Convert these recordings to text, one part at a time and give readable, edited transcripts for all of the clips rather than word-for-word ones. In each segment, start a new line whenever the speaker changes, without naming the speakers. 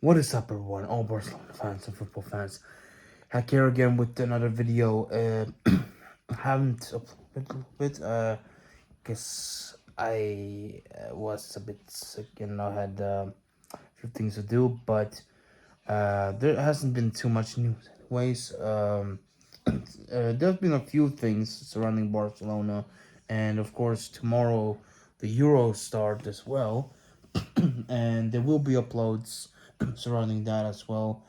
What is up, everyone? All Barcelona fans and football fans. Hack here again with another video. I haven't uploaded a little bit. Guess I was a bit sick and I had a few things to do, but there hasn't been too much news, anyways. There's been a few things surrounding Barcelona, and of course tomorrow the Euro start as well, and there will be uploads surrounding that as well.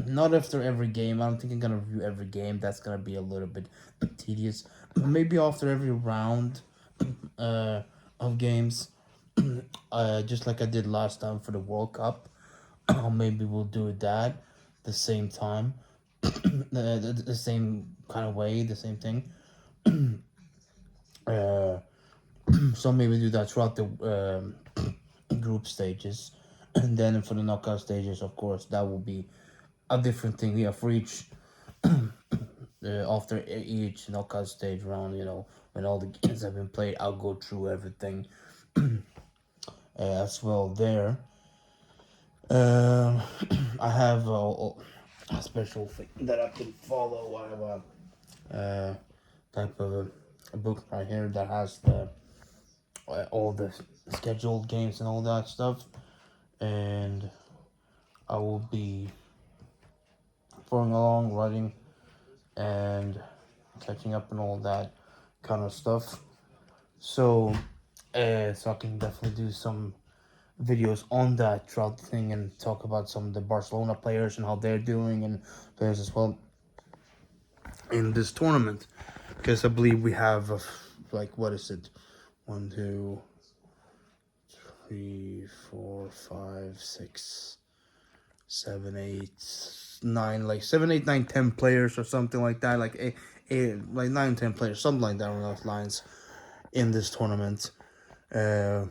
Not after every game. I don't think I'm gonna review every game. That's gonna be a little bit tedious. Maybe after every round uh, of games, just like I did last time for the World Cup. Maybe we'll do that the same time, the same kind of way, the same thing. Uh, so maybe do that throughout the group stages, and then for the knockout stages, of course, that will be a different thing. Yeah, for each after each knockout stage round, when all the games have been played, I'll go through everything as well there. Um, I have a special thing that I can follow. I have type of a book right here that has the all the scheduled games and all that stuff, and I will be following along, writing and catching up and all that kind of stuff. So, so I can definitely do some videos on that throughout the thing and talk about some of the Barcelona players and how they're doing and players as well in this tournament. Because I believe we have like, what is it? 1, 2, 3, 4, 5, 6, 7, 8, 9, like 7, 8, 9, 10 players or something like that. Like like 9, 10 players, something like that on those lines in this tournament. A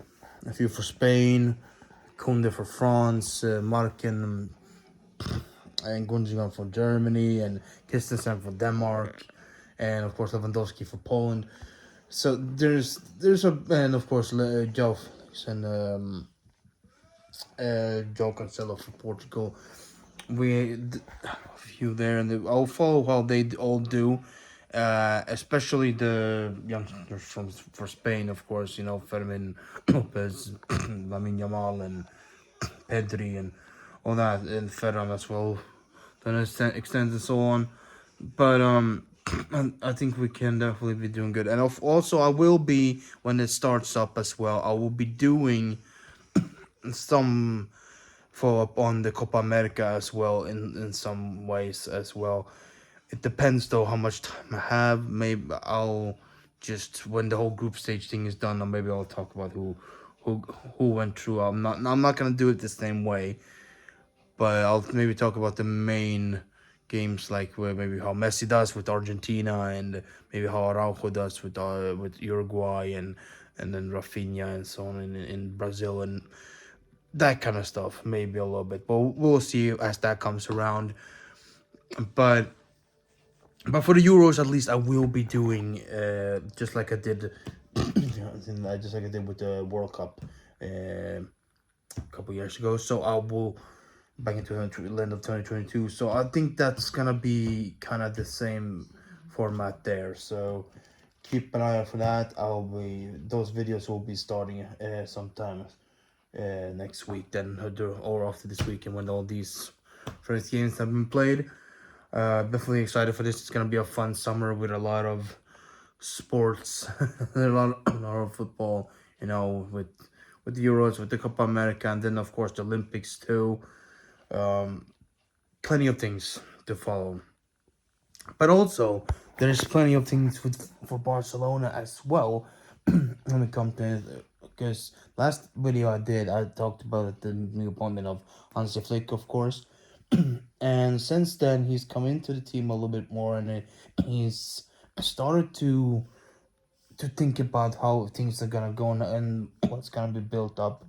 few for Spain, Kunde for France, Marken and Gundogan for Germany, and Christensen for Denmark, and of course Lewandowski for Poland. So there's and of course Joe Felix and Joe Cancelo for Portugal. A few there, and I'll follow how they all do. Especially the youngsters from for Spain, of course. Fermin Lopez, Lamine Yamal, and Pedri, and all that, and Ferran as well. Then extends and so on. But I think we can definitely be doing good. And also, I will be when it starts up as well. I will be doing some follow up on the Copa America as well in some ways as well. It depends though how much time I have. Maybe I'll just when the whole group stage thing is done, or maybe I'll talk about who who went through. I'm not gonna do it the same way, but I'll maybe talk about the main games, like where maybe how Messi does with Argentina, and maybe how Araujo does with Uruguay, and then Rafinha and so on in Brazil, and that kind of stuff. Maybe a little bit, but we'll see as that comes around. But for the Euros, at least I will be doing just like I did, just like I did with the World Cup a couple years ago. So I will back into the end of 2022. So I think that's gonna be kind of the same format there. So keep an eye out for that. Those videos will be starting sometime next week, then or after this weekend when all these first games have been played. Definitely excited for this. It's gonna be a fun summer with a lot of sports, a lot of football. With the Euros, with the Copa America, and then of course the Olympics too. Plenty of things to follow. But also, there's plenty of things for Barcelona as well when it comes to, because last video I did, I talked about the new appointment of Hansi Flick, of course. And since then, he's come into the team a little bit more, and he's started to think about how things are gonna go and what's gonna be built up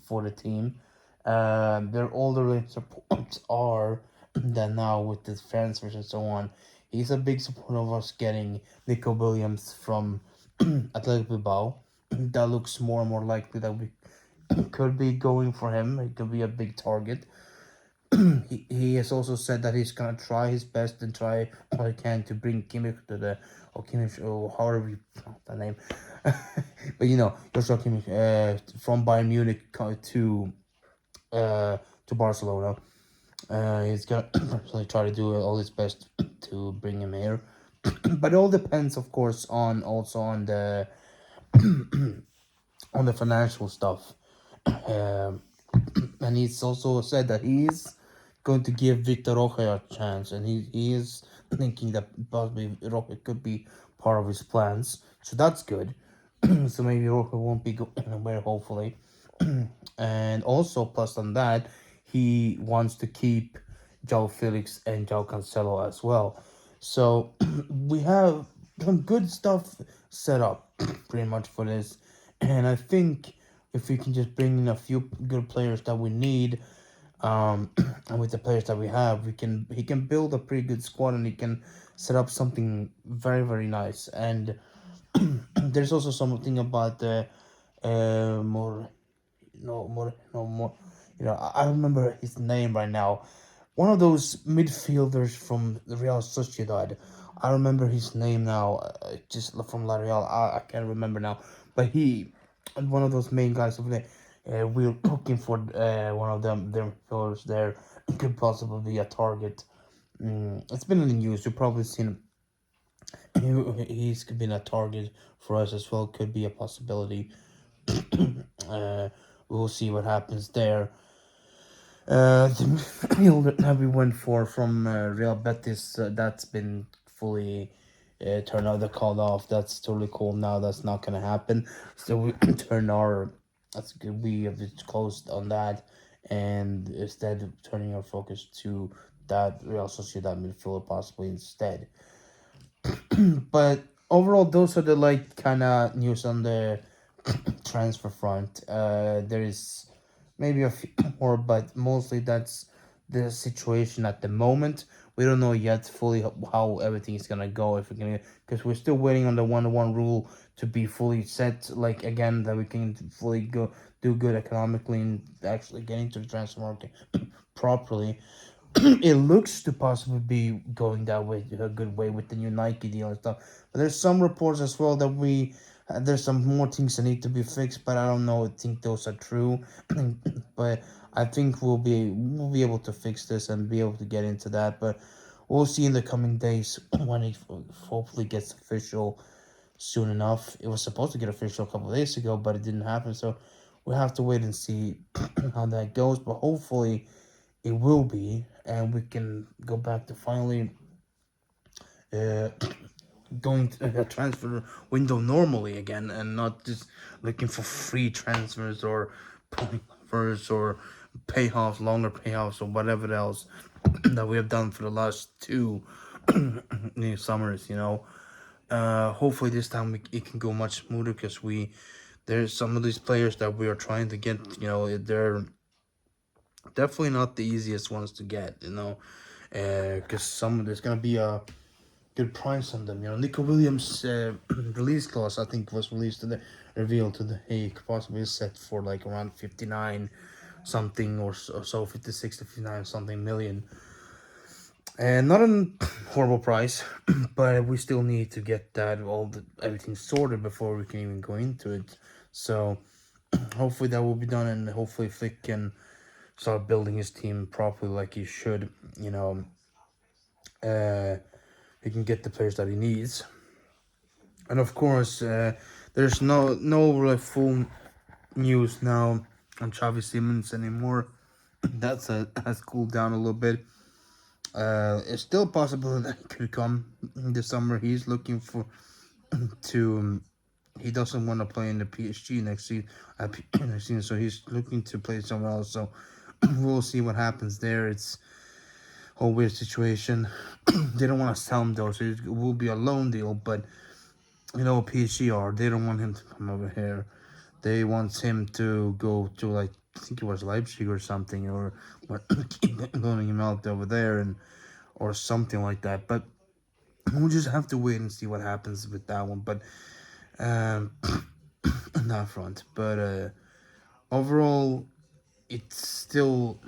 for the team. Their older supports are that now with the transfers and so on. He's a big supporter of us getting Nico Williams from Athletic Bilbao. That looks more and more likely that we could be going for him. It could be a big target. he has also said that he's gonna try his best and try all he can to bring Kimmich to the or Kimmich or however you pronounce that name, but Joshua Kimmich from Bayern Munich to Barcelona. He's gonna personally try to do all his best to bring him here, but it all depends, of course, on also on the financial stuff. Um, and he's also said that he's going to give Victor Roque a chance, and he is thinking that possibly Roque could be part of his plans. So that's good. So maybe Roque won't be going anywhere, hopefully. And also, plus on that, he wants to keep Joe Felix and Joe Cancelo as well. So we have some good stuff set up pretty much for this. And I think if we can just bring in a few good players that we need, and with the players that we have, he can build a pretty good squad, and he can set up something very very nice. And there's also something about the more more. I don't remember his name right now. One of those midfielders from the Real Sociedad. I remember his name now. Just from La Real. I can't remember now. But he, one of those main guys over there. We're looking for one of them. Their pillars there could possibly be a target. It's been in the news. You've probably seen him. He's been a target for us as well. Could be a possibility. uh, we'll see what happens there. The midfielder that we went for from Real Betis, that's been fully turned out the call off. That's totally cool now. That's not gonna happen. So we turn our that's good. We have closed on that, and instead of turning our focus to that Real Sociedad midfielder possibly instead. But overall, those are the like kind of news on the transfer front. There is maybe a few more, but mostly that's the situation at the moment. We don't know yet fully how everything is gonna go, if we're gonna, because we're still waiting on the 1-to-1 rule to be fully set. Like again, that we can fully go do good economically and actually get into the transfer market properly. It looks to possibly be going that way, a good way with the new Nike deal and stuff. But there's some reports as well that there's some more things that need to be fixed, but I don't know. I think those are true, but I think we'll be able to fix this and be able to get into that. But we'll see in the coming days when it hopefully gets official soon enough. It was supposed to get official a couple of days ago, but it didn't happen. So we have to wait and see how that goes. But hopefully it will be, and we can go back to finally uh, going to a transfer window normally again, and not just looking for free transfers or point offers or payoffs, longer payoffs, or whatever else that we have done for the last two summers. Hopefully this time it can go much smoother, because there's some of these players that we are trying to get. They're definitely not the easiest ones to get. Because there's gonna be a good price on them. Nico Williams' release clause, I think, was released today, revealed today. He possibly set for like around 59 something or so, 56 to 59 something million. And not a horrible price, but we still need to get everything sorted before we can even go into it. So hopefully that will be done, and hopefully Flick can start building his team properly like he should. Uh, he can get the players that he needs. And of course, there's no like full news now on Xavi Simons anymore. Has cooled down a little bit. It's still possible that he could come this summer. He's looking for to. He doesn't want to play in the PSG next season, so he's looking to play somewhere else. So we'll see what happens there. It's a weird situation. They don't want to sell him though, so it will be a loan deal. But PSG they don't want him to come over here. They want him to go to, like, I think it was Leipzig or something, or keep loaning him out over there, and or something like that. But we'll just have to wait and see what happens with that one. But on that front, but overall, it's still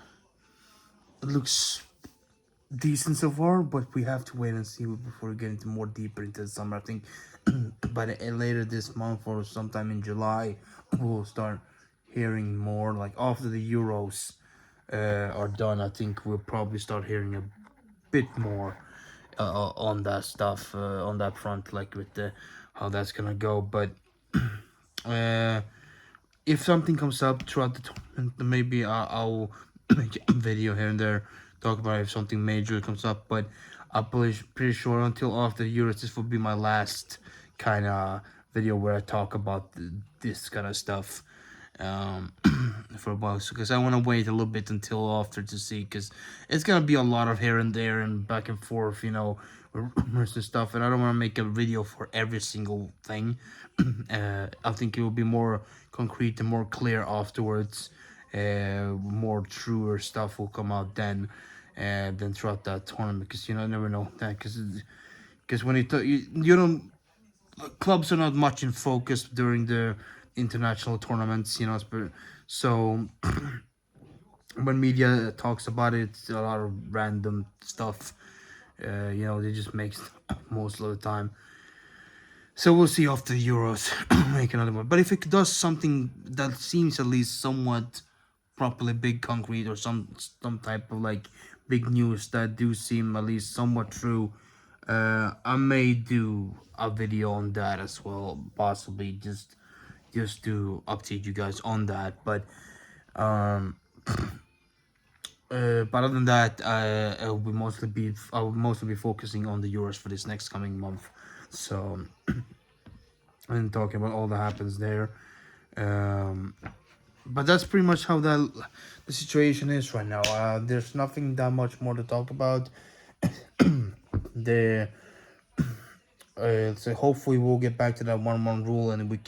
it looks decent so far, but we have to wait and see before we get into more deeper into the summer. I think by later this month or sometime in July, we'll start hearing more. Like after the Euros are done, I think we'll probably start hearing a bit more on that stuff, on that front, like with the how that's gonna go. But uh, if something comes up throughout the tournament, then maybe I'll make a video here and there, talk about if something major comes up. But I'm pretty sure until after the Euros, this will be my last kind of video where I talk about this kind of stuff um, for a while. Because I want to wait a little bit until after to see, because it's going to be a lot of here and there and back and forth, rumors and stuff. And I don't want to make a video for every single thing. I think it will be more concrete and more clear afterwards. More truer stuff will come out then than throughout that tournament, because you never know that, because when you don't, clubs are not much in focus during the international tournaments, so when media talks about it, it's a lot of random stuff. They just make most of the time. So we'll see after the Euros make another one. But if it does something that seems at least somewhat properly big, concrete, or some type of like big news that do seem at least somewhat true, I may do a video on that as well, possibly just to update you guys on that. But other than that, I will mostly be focusing on the Euros for this next coming month. So and talking about all that happens there. Um, but that's pretty much how the situation is right now. There's nothing that much more to talk about. The so hopefully we'll get back to that 1-1 rule, and then we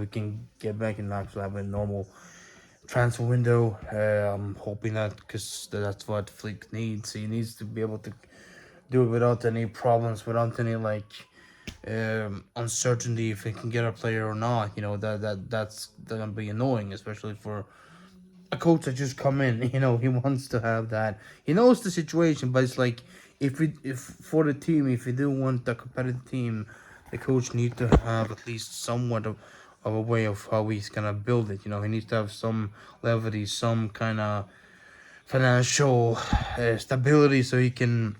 can get back and actually have a normal transfer window. I'm hoping that, because that's what Flick needs. He needs to be able to do it without any problems, without any uncertainty if he can get a player or not. That's gonna be annoying, especially for a coach that just come in. He wants to have that. He knows the situation, but it's like if for the team, if you do want a competitive team, the coach needs to have at least somewhat of a way of how he's gonna build it. He needs to have some levity, some kind of financial stability, so he can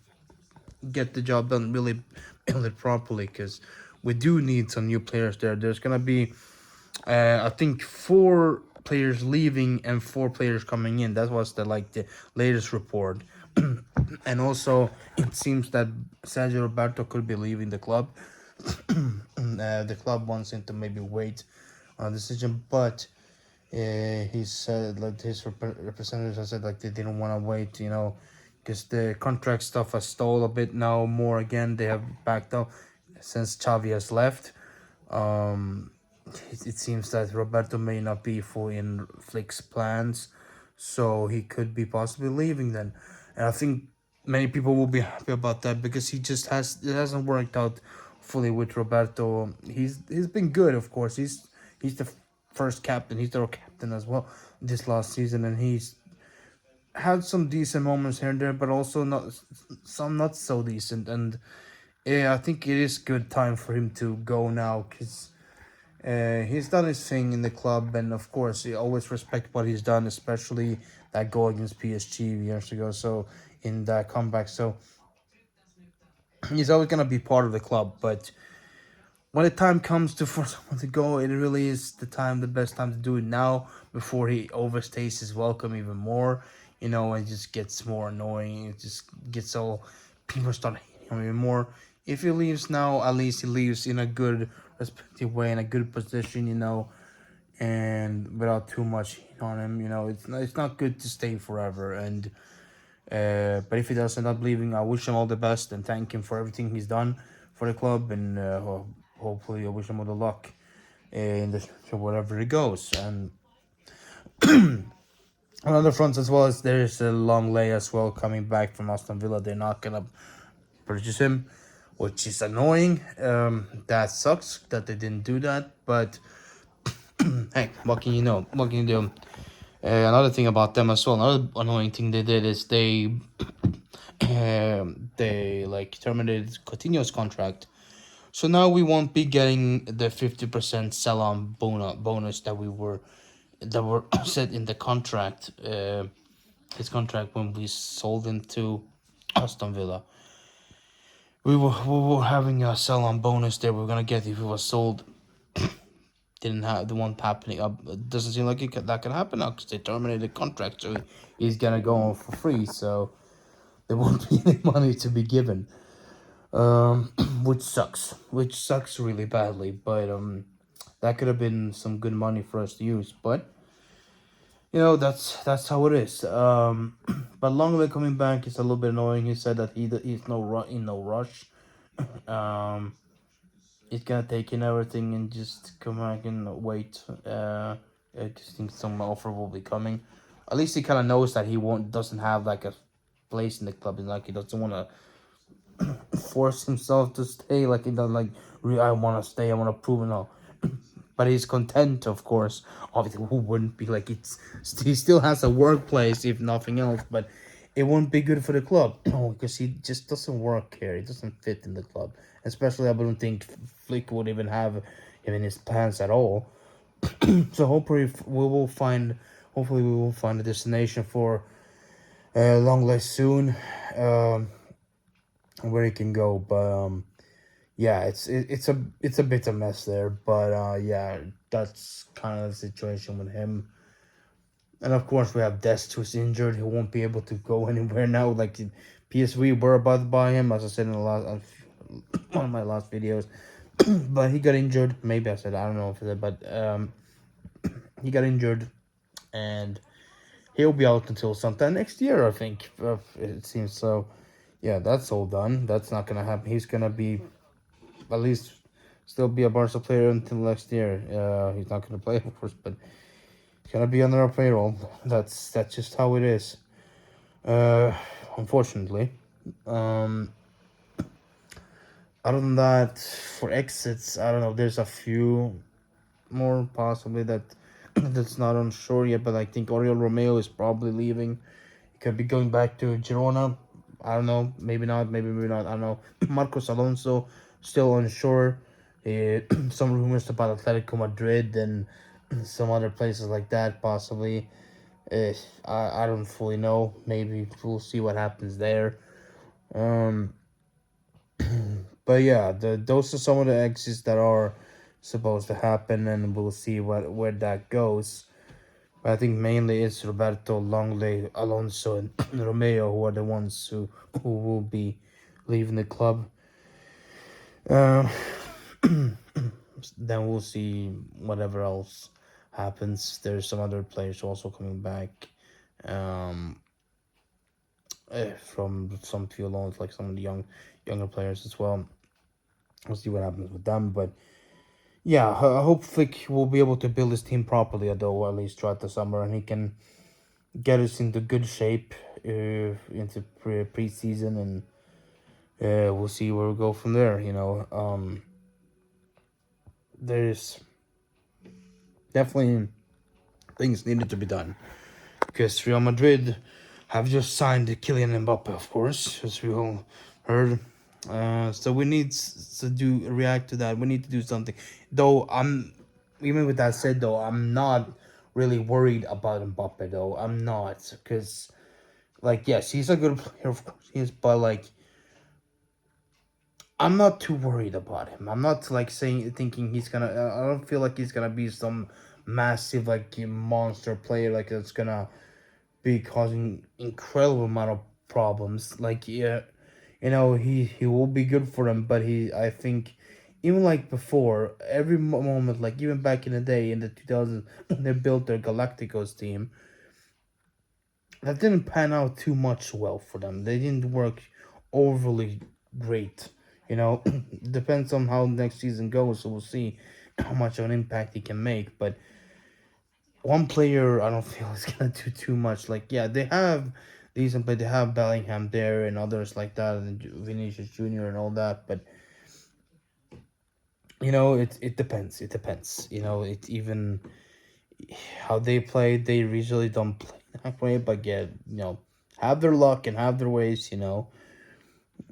get the job done, really build it properly, because we do need some new players there. There's gonna be I think 4 players leaving and 4 players coming in. That was the latest report. And also it seems that Sergio Roberto could be leaving the club. The club wants him to maybe wait on a decision, but he said, like, his representatives have said, like, they didn't want to wait, because the contract stuff has stalled a bit now. More again, they have backed up since Xavi has left. It seems that Roberto may not be fully in Flick's plans, so he could be possibly leaving then. And I think many people will be happy about that, because it hasn't worked out fully with Roberto. He's been good, of course. He's the first captain. He's their captain as well this last season, and he's had some decent moments here and there, but also not so decent. And yeah, I think it is good time for him to go now, because he's done his thing in the club, and of course, I always respect what he's done, especially that goal against PSG years ago. So in that comeback, so he's always gonna be part of the club. But when the time comes for someone to go, it really is the best time to do it now, before he overstays his welcome even more. And it just gets more annoying. It just gets all, people start hating him even more. If he leaves now, at least he leaves in a good, respective way, in a good position, and without too much heat on him. It's not good to stay forever. And but if he does end up leaving, I wish him all the best and thank him for everything he's done for the club. And hopefully, I wish him all the luck in the future, wherever he goes. And on other fronts as well, as there's a long lay as well coming back from Aston Villa. They're not gonna purchase him, which is annoying. That sucks that they didn't do that. But hey, what can you do? Another thing about them as well, another annoying thing they did is they like terminated Coutinho's contract. So now we won't be getting the 50% sell-on bonus that were set in the contract. His contract when we sold him to Aston Villa. We were having a sell-on bonus there. We are gonna get if he was sold. Didn't have the one happening. It doesn't seem like that can happen now because they terminated the contract. So he's gonna go on for free. So there won't be any money to be given. Which sucks. Which sucks really badly. But that could have been some good money for us to use. But that's how it is. But Longley coming back is a little bit annoying. He said that he's in no rush. Um, he's gonna take in everything and just come back and wait. I just think some offer will be coming. At least he kind of knows that he doesn't have like a place in the club, and like he doesn't want to force himself to stay. Like he doesn't like. I want to stay. I want to prove it all. But he's content, of course. Obviously, who wouldn't be like he still has a workplace, if nothing else. But it won't be good for the club because he just doesn't work here. He doesn't fit in the club. Especially, I wouldn't think Flick would even have him in his pants at all. So hopefully we will find a destination for Longley soon, where he can go. But yeah, it's a bit of a mess there. But yeah, that's kind of the situation with him. And of course, we have Dest who's injured. He won't be able to go anywhere now. Like PSV were about to buy him, as I said in the last one of my last videos. But he got injured. Maybe I said I don't know if I said, but he got injured, and he'll be out until sometime next year. I think it seems so. Yeah, that's all done. That's not gonna happen. He's gonna be at least still be a Barca player until next year. He's not gonna play, of course, but he's gonna be under our payroll. That's just how it is. Uh, Unfortunately. Um, Other than that, for exits, I don't know. There's a few more possibly that's not unsure yet, but I think Oriol Romeo is probably leaving. He could be going back to Girona. I don't know. Maybe not. Maybe not. I don't know. Marcos Alonso still unsure. Some rumors about Atletico Madrid and some other places like that possibly. I don't fully know. Maybe we'll see what happens there. Um, but yeah, those are some of the exits that are supposed to happen, and we'll see where that goes. But I think mainly it's Roberto, Longley, Alonso, and Romeo who are the ones who will be leaving the club. Uh, then we'll see whatever else happens. There's some other players also coming back. Um, from some few loans, like some of the younger players as well. We'll see what happens with them, but yeah, I hope Flick will be able to build his team properly, though, at least throughout the summer, and he can get us into good shape into preseason, and we'll see where we go from there. There's definitely things needed to be done because Real Madrid have just signed Kylian Mbappe, of course, as we all heard. So we need to react to that. We need to do something. Though even with that said, though I'm not really worried about Mbappe. Though I'm not, because like yes, he's a good player, of course he is, but like I'm not too worried about him. I'm not like thinking he's gonna. I don't feel like he's gonna be some massive like monster player like that's gonna be causing incredible amount of problems. Like yeah, he will be good for them, but I think even like before every moment, like even back in the day in the 2000s when they built their Galacticos team, that didn't pan out too much well for them. They didn't work overly great. Depends on how next season goes, so we'll see how much of an impact he can make. But one player I don't feel is gonna do too much. Like yeah, they have decent play. They have Bellingham there and others like that, and Vinicius Junior and all that. But it depends. It depends. It even how they play, they usually don't play that way, but get, have their luck and have their ways.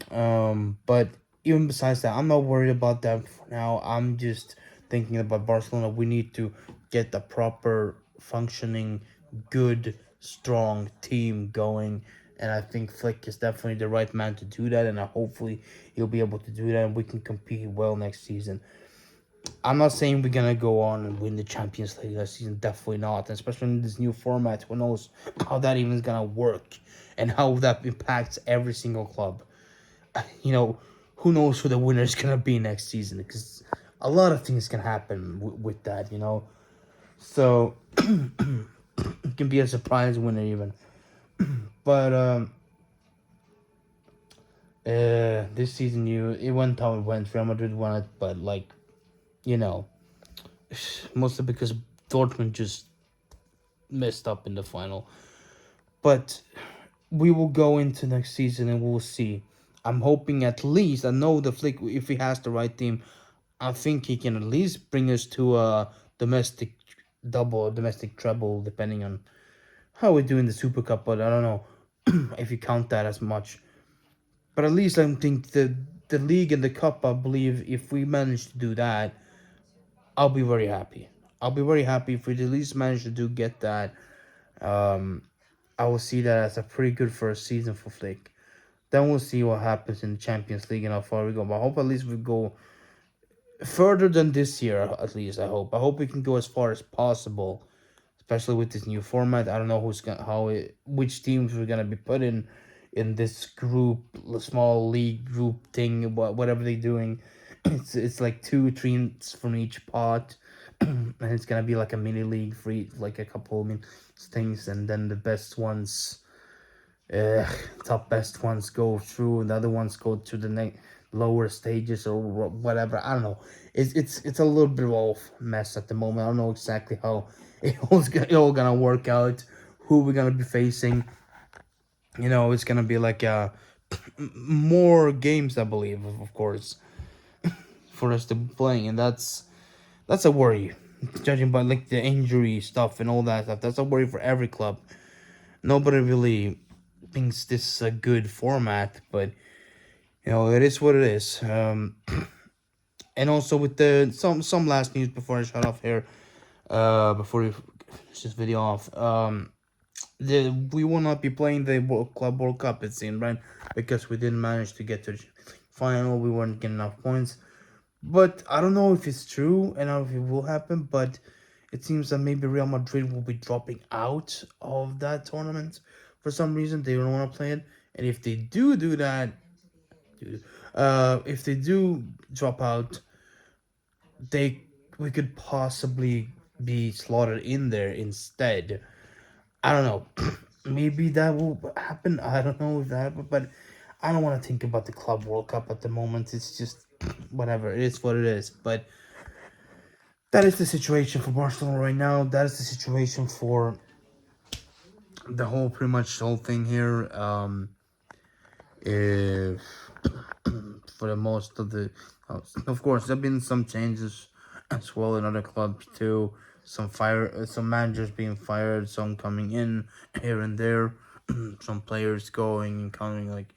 But even besides that, I'm not worried about that for now. I'm just thinking about Barcelona. We need to get the proper functioning, good, strong team going. And I think Flick is definitely the right man to do that. And hopefully he'll be able to do that and we can compete well next season. I'm not saying we're gonna go on and win the Champions League this season. Definitely not. And especially in this new format, who knows how that even is gonna work and how that impacts every single club. You know, who knows who the winner is gonna be next season? Because a lot of things can happen with that. So it can be a surprise winner even. But this season, it went how it went. Real Madrid won it, but like you know, mostly because Dortmund just messed up in the final. But we will go into next season and we'll see. I'm hoping at least, I know the Flick, if he has the right team, I think he can at least bring us to a domestic double, domestic treble, depending on how we do in the Super Cup. But I don't know if you count that as much. But at least I think the league and the cup, I believe, if we manage to do that, I'll be very happy. I'll be very happy if we at least manage to do get that. Um, I will see that as a pretty good first season for Flick. Then we'll see what happens in the Champions League and how far we go. But I hope at least we go further than this year. At least I hope. I hope we can go as far as possible, especially with this new format. I don't know which teams we're gonna be put in this group, small league group thing, whatever they're doing. It's like two teams from each pot, and it's gonna be like a mini league for like a couple things, and then the best ones, top best ones go through, and the other ones go to the lower stages or whatever. I don't know. It's a little bit of mess at the moment. I don't know exactly how it all gonna work out. Who we're gonna be facing. It's gonna be like more games, I believe, of course, for us to be playing, and that's a worry. Judging by like the injury stuff and all that stuff, that's a worry for every club. Nobody really thinks this is a good format, but it is what it is. And also with the some last news before I shut off here, before we finish this video off, we will not be playing the World Cup, it seemed, right? Because we didn't manage to get to the final, we weren't getting enough points. But I don't know if it's true and if it will happen, but it seems that maybe Real Madrid will be dropping out of that tournament for some reason. They don't want to play it, and if they do that, if they do drop out, we could possibly be slaughtered in there instead. I don't know. Maybe that will happen. I don't know if that happened, but I don't want to think about the Club World Cup at the moment. It's just whatever. It is what it is. But that is the situation for Barcelona right now. That is the situation for the whole, pretty much the whole thing here. If for the most of the, of course, there've been some changes as well in other clubs too. Some managers being fired, some coming in here and there, some players going and coming. Like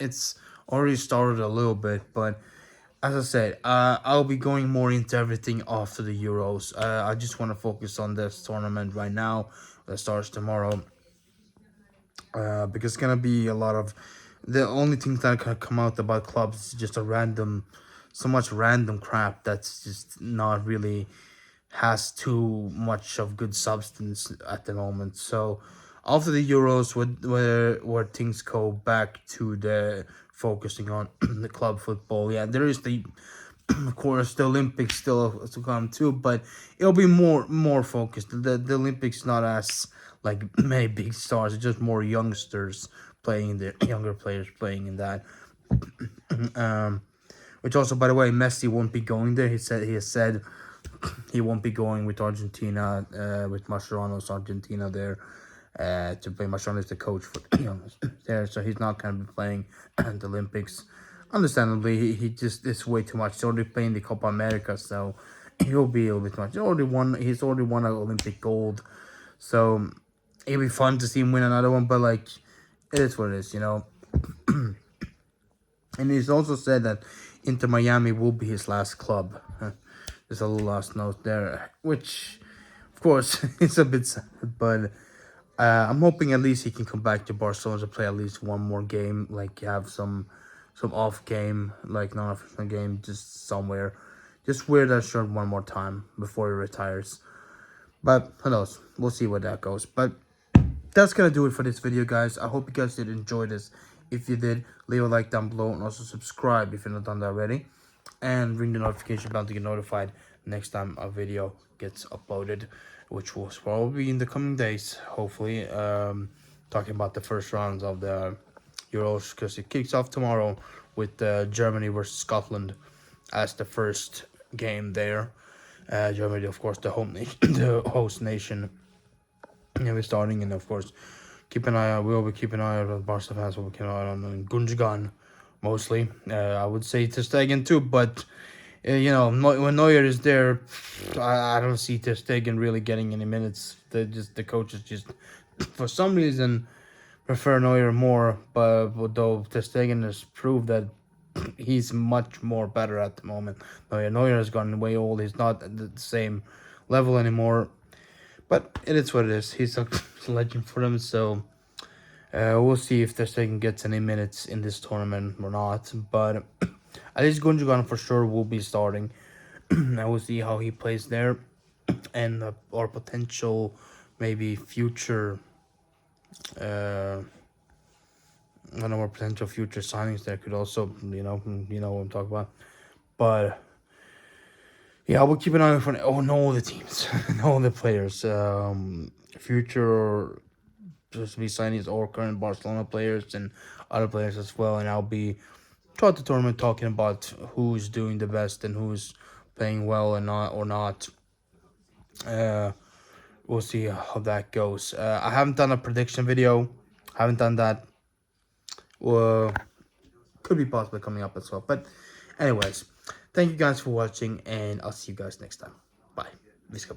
it's already started a little bit, but as I said, I'll be going more into everything after the Euros. I just want to focus on this tournament right now that starts tomorrow. Because it's gonna be a lot of the only things that can come out about clubs is just so much random crap that's just not really has too much of good substance at the moment. So after the Euros, where things go back to the focusing on the club football, yeah, there is the of course the Olympics still to come too, but it'll be more focused. The Olympics not as like many big stars, it's just more youngsters playing, the younger players playing in that. um, which also, by the way, Messi won't be going there. He has said he won't be going with Argentina, with Mascherano's Argentina there, to play. Mascherano is the coach for there, so he's not going to be playing the Olympics. Understandably, he just it's way too much. He's already playing the Copa America, so he'll be a little bit much. He's already won an Olympic gold, so it'd be fun to see him win another one. But like, it is what it is, you know. And he's also said that Inter Miami will be his last club. There's a little last note there, which, of course, it's a bit sad, but I'm hoping at least he can come back to Barcelona to play at least one more game, like have some off game, like non-official game, just somewhere. Just wear that shirt one more time before he retires. But who knows? We'll see where that goes. But that's gonna do it for this video, guys. I hope you guys did enjoy this. If you did, leave a like down below and also subscribe if you're not done that already, and ring the notification bell to get notified next time a video gets uploaded, which will probably be in the coming days, hopefully. Talking about the first rounds of the Euros, because it kicks off tomorrow with Germany versus Scotland as the first game there. Germany, of course, the the host nation. Yeah, we're starting, and of course, keep an eye out. We'll be keeping an eye out on Barca fans. We'll keep an eye on Gundogan mostly. I would say Ter Stegen too, but you know, when Neuer is there, I don't see Ter Stegen really getting any minutes. The coaches just for some reason prefer Neuer more, but though Ter Stegen has proved that he's much more better at the moment. Neuer has gotten way old. He's not at the same level anymore. But it is what it is. He's a legend for them, so we'll see if Ter Stegen gets any minutes in this tournament or not. But at least Gundogan for sure will be starting. I will see how he plays there, and or potential maybe future. I don't know, more potential future signings there could also, you know what I'm talking about. But yeah, I will keep an eye on all the teams, and all the players, future just be signings or current Barcelona players and other players as well. And I'll be throughout the tournament talking about who's doing the best and who's playing well and not. We'll see how that goes. I haven't done a prediction video. Haven't done that. Could be possibly coming up as well. But anyways, thank you guys for watching, and I'll see you guys next time. Bye. Visca